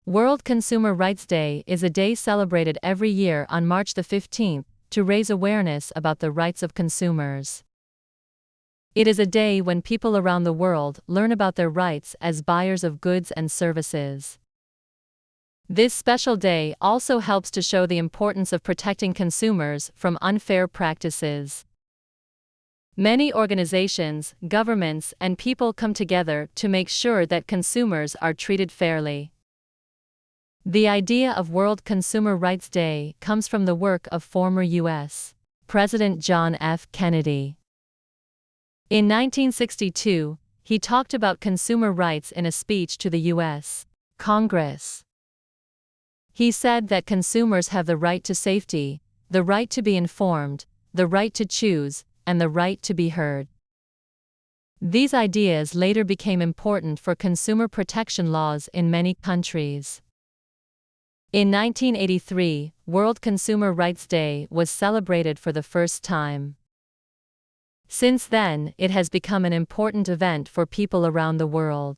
World Consumer Rights Day is a day celebrated every year on March the 15th to raise awareness about the rights of consumers. It is a day when people around the world learn about their rights as buyers of goods and services. This special day also helps to show the importance of protecting consumers from unfair practices. Many organizations, governments, and people come together to make sure that consumers are treated fairly. The idea of World Consumer Rights Day comes from the work of former U.S. President John F. Kennedy. In 1962, he talked about consumer rights in a speech to the U.S. Congress. He said that consumers have the right to safety, the right to be informed, the right to choose, and the right to be heard. These ideas later became important for consumer protection laws in many countries. In 1983, World Consumer Rights Day was celebrated for the first time. Since then, it has become an important event for people around the world.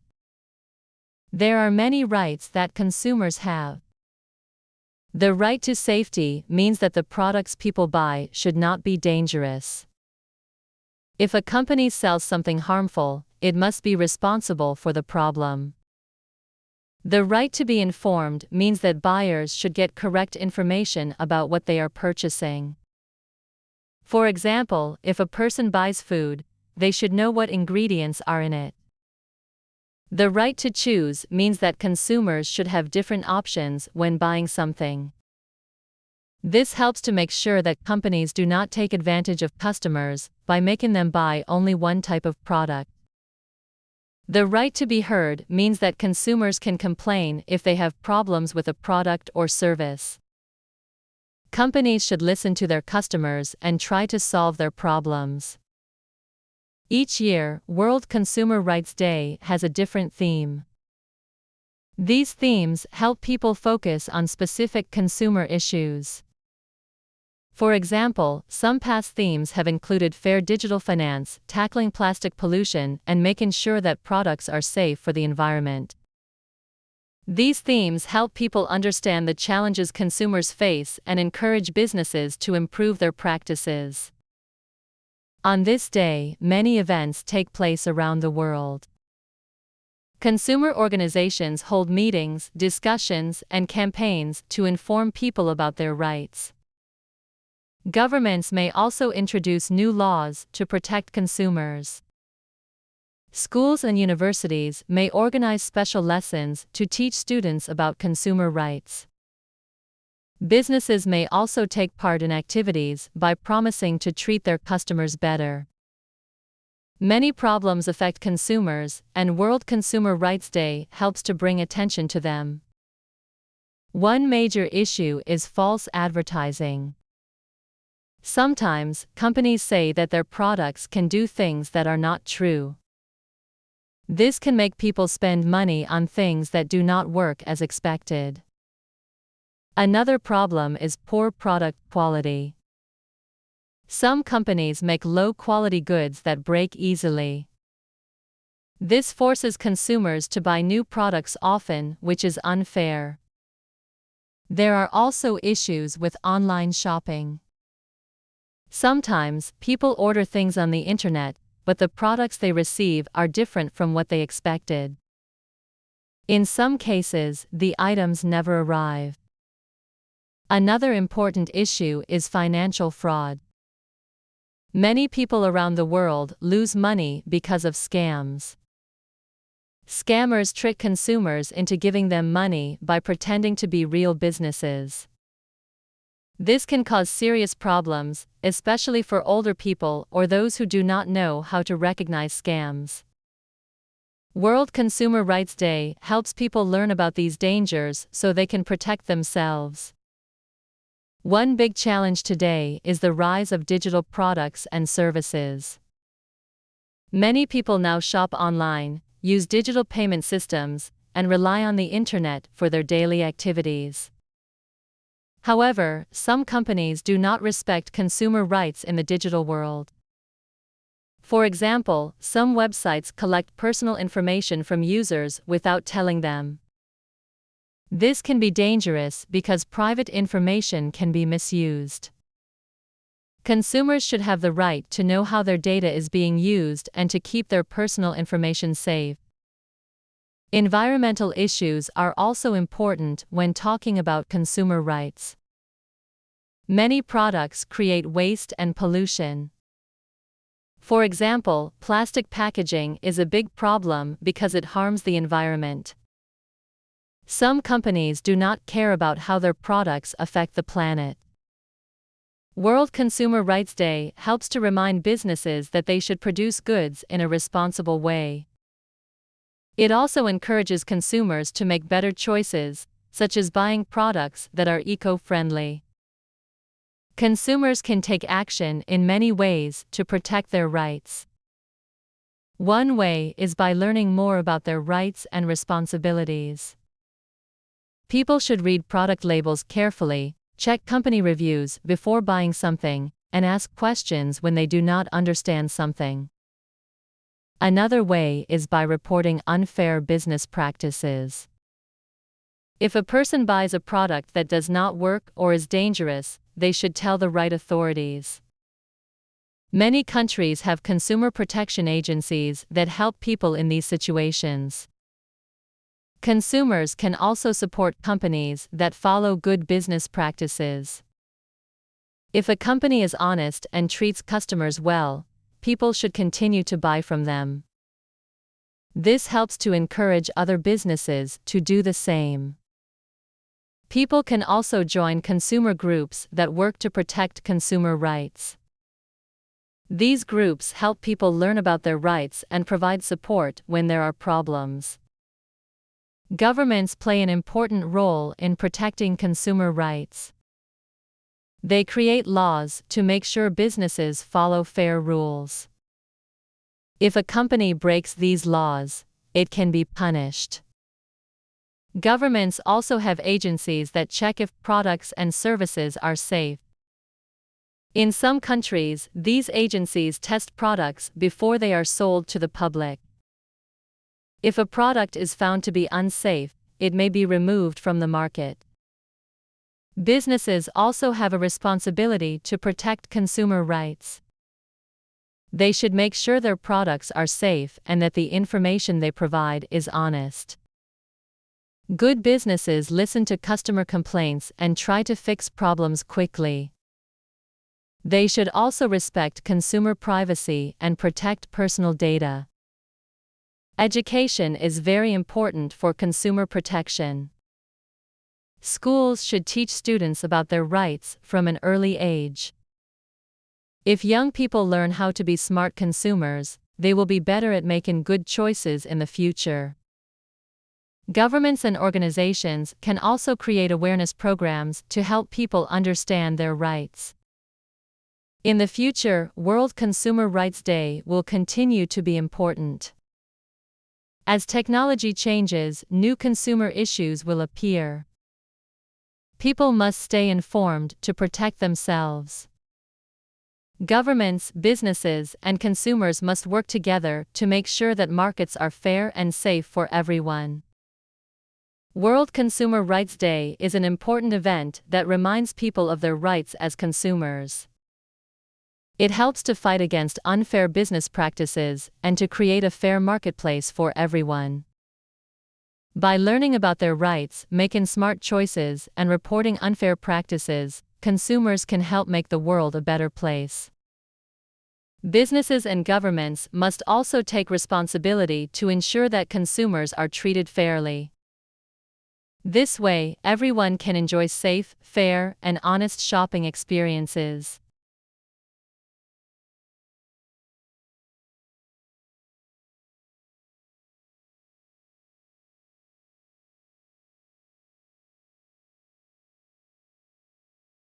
There are many rights that consumers have. The right to safety means that the products people buy should not be dangerous. If a company sells something harmful, it must be responsible for the problem. The right to be informed means that buyers should get correct information about what they are purchasing. For example, if a person buys food, they should know what ingredients are in it. The right to choose means that consumers should have different options when buying something. This helps to make sure that companies do not take advantage of customers by making them buy only one type of product. The right to be heard means that consumers can complain if they have problems with a product or service. Companies should listen to their customers and try to solve their problems. Each year, World Consumer Rights Day has a different theme. These themes help people focus on specific consumer issues. For example, some past themes have included fair digital finance, tackling plastic pollution, and making sure that products are safe for the environment. These themes help people understand the challenges consumers face and encourage businesses to improve their practices. On this day, many events take place around the world. Consumer organizations hold meetings, discussions, and campaigns to inform people about their rights. Governments may also introduce new laws to protect consumers. Schools and universities may organize special lessons to teach students about consumer rights. Businesses may also take part in activities by promising to treat their customers better. Many problems affect consumers, and World Consumer Rights Day helps to bring attention to them. One major issue is false advertising. Sometimes, companies say that their products can do things that are not true. This can make people spend money on things that do not work as expected. Another problem is poor product quality. Some companies make low-quality goods that break easily. This forces consumers to buy new products often, which is unfair. There are also issues with online shopping. Sometimes, people order things on the internet, but the products they receive are different from what they expected. In some cases, the items never arrive. Another important issue is financial fraud. Many people around the world lose money because of scams. Scammers trick consumers into giving them money by pretending to be real businesses. This can cause serious problems, especially for older people or those who do not know how to recognize scams. World Consumer Rights Day helps people learn about these dangers so they can protect themselves. One big challenge today is the rise of digital products and services. Many people now shop online, use digital payment systems, and rely on the internet for their daily activities. However, some companies do not respect consumer rights in the digital world. For example, some websites collect personal information from users without telling them. This can be dangerous because private information can be misused. Consumers should have the right to know how their data is being used and to keep their personal information safe. Environmental issues are also important when talking about consumer rights. Many products create waste and pollution. For example, plastic packaging is a big problem because it harms the environment. Some companies do not care about how their products affect the planet. World Consumer Rights Day helps to remind businesses that they should produce goods in a responsible way. It also encourages consumers to make better choices, such as buying products that are eco-friendly. Consumers can take action in many ways to protect their rights. One way is by learning more about their rights and responsibilities. People should read product labels carefully, check company reviews before buying something, and ask questions when they do not understand something. Another way is by reporting unfair business practices. If a person buys a product that does not work or is dangerous, they should tell the right authorities. Many countries have consumer protection agencies that help people in these situations. Consumers can also support companies that follow good business practices. If a company is honest and treats customers well, people should continue to buy from them. This helps to encourage other businesses to do the same. People can also join consumer groups that work to protect consumer rights. These groups help people learn about their rights and provide support when there are problems. Governments play an important role in protecting consumer rights. They create laws to make sure businesses follow fair rules. If a company breaks these laws, it can be punished. Governments also have agencies that check if products and services are safe. In some countries, these agencies test products before they are sold to the public. If a product is found to be unsafe, it may be removed from the market. Businesses also have a responsibility to protect consumer rights. They should make sure their products are safe and that the information they provide is honest. Good businesses listen to customer complaints and try to fix problems quickly. They should also respect consumer privacy and protect personal data. Education is very important for consumer protection. Schools should teach students about their rights from an early age. If young people learn how to be smart consumers, they will be better at making good choices in the future. Governments and organizations can also create awareness programs to help people understand their rights. In the future, World Consumer Rights Day will continue to be important. As technology changes, new consumer issues will appear. People must stay informed to protect themselves. Governments, businesses, and consumers must work together to make sure that markets are fair and safe for everyone. World Consumer Rights Day is an important event that reminds people of their rights as consumers. It helps to fight against unfair business practices and to create a fair marketplace for everyone. By learning about their rights, making smart choices, and reporting unfair practices, consumers can help make the world a better place. Businesses and governments must also take responsibility to ensure that consumers are treated fairly. This way, everyone can enjoy safe, fair, and honest shopping experiences.